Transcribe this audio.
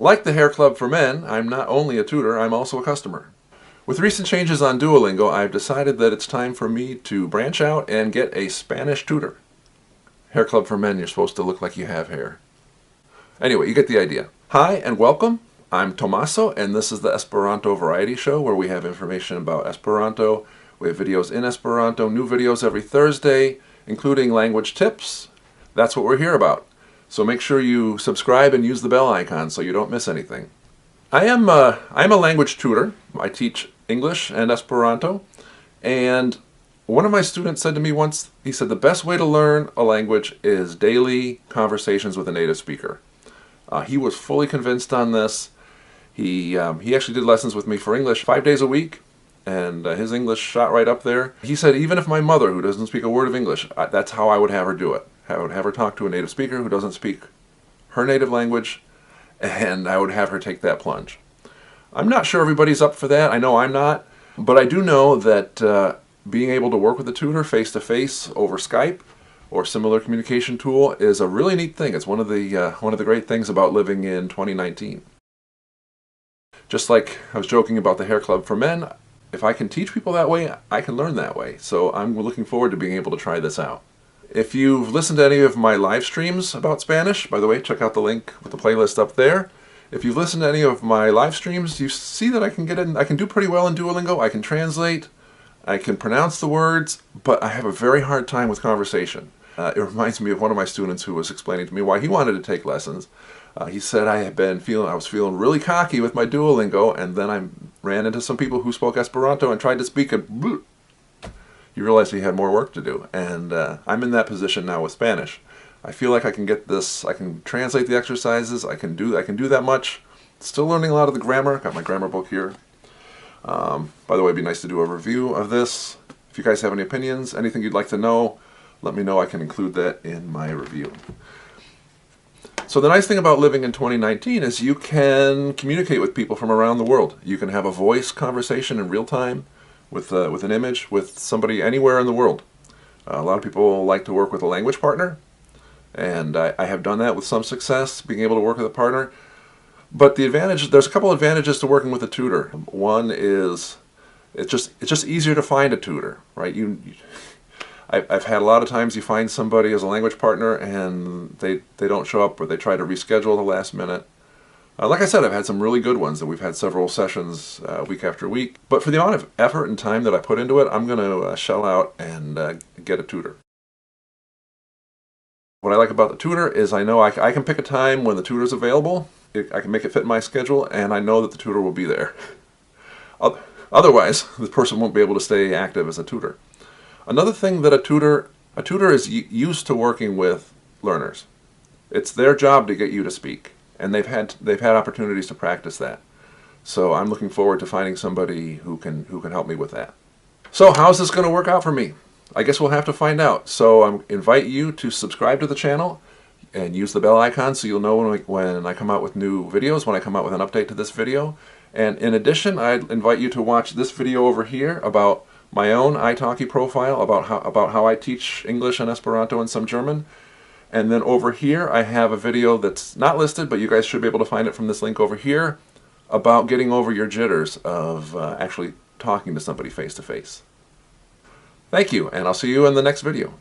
Like the Hair Club for Men, I'm not only a tutor, I'm also a customer. With recent changes on Duolingo, I've decided that it's time for me to branch out and get a Spanish tutor. Hair Club for Men, you're supposed to look like you have hair. Anyway, you get the idea. Hi and welcome. I'm Tommaso, and this is the Esperanto Variety Show, where we have information about Esperanto. We have videos in Esperanto, new videos every Thursday, including language tips. That's what we're here about. So make sure you subscribe and use the bell icon so you don't miss anything. I'm a language tutor. I teach English and Esperanto, and one of my students said to me once, he said the best way to learn a language is daily conversations with a native speaker. He was fully convinced on this. He actually did lessons with me for English 5 days a week, and his English shot right up there. He said even if my mother, who doesn't speak a word of English, that's how I would have her do it. I would have her talk to a native speaker who doesn't speak her native language, and I would have her take that plunge. I'm not sure everybody's up for that. I know I'm not, but I do know that being able to work with a tutor face-to-face over Skype or similar communication tool is a really neat thing. It's one of the great things about living in 2019. Just like I was joking about the Hair Club for Men, if I can teach people that way, I can learn that way. So I'm looking forward to being able to try this out. If you've listened to any of my live streams about Spanish, by the way, check out the link with the playlist up there. If you've listened to any of my live streams, you see that I can do pretty well in Duolingo. I can translate, I can pronounce the words, but I have a very hard time with conversation. It reminds me of one of my students who was explaining to me why he wanted to take lessons. He said I was feeling really cocky with my Duolingo, and then I ran into some people who spoke Esperanto and tried to speak it. He realized he had more work to do, and I'm in that position now with Spanish. I feel like I can get this. I can translate the exercises. I can do that much. Still learning a lot of the grammar. Got my grammar book here. By the way, it'd be nice to do a review of this. If you guys have any opinions, anything you'd like to know, let me know. I can include that in my review. So the nice thing about living in 2019 is you can communicate with people from around the world. You can have a voice conversation in real time with an image with somebody anywhere in the world. A lot of people like to work with a language partner, and I have done that with some success, being able to work with a partner. But there's a couple advantages to working with a tutor. One is it's just easier to find a tutor, right? I've had a lot of times you find somebody as a language partner and they don't show up, or they try to reschedule at the last minute. Like I said, I've had some really good ones that we've had several sessions week after week. But for the amount of effort and time that I put into it, I'm going to shell out and get a tutor. What I like about the tutor is I know I can pick a time when the tutor's available. I can make it fit in my schedule, and I know that the tutor will be there. Otherwise, the person won't be able to stay active as a tutor. Another thing that a tutor is used to working with learners. It's their job to get you to speak, and they've had opportunities to practice that. So I'm looking forward to finding somebody who can help me with that. So how's this going to work out for me? I guess we'll have to find out. So I invite you to subscribe to the channel and use the bell icon so you'll know when I come out with new videos, when I come out with an update to this video. And in addition, I'd invite you to watch this video over here about my own italki profile, about how I teach English and Esperanto and some German. And then over here I have a video that's not listed, but you guys should be able to find it from this link over here, about getting over your jitters of actually talking to somebody face to face. Thank you, and I'll see you in the next video.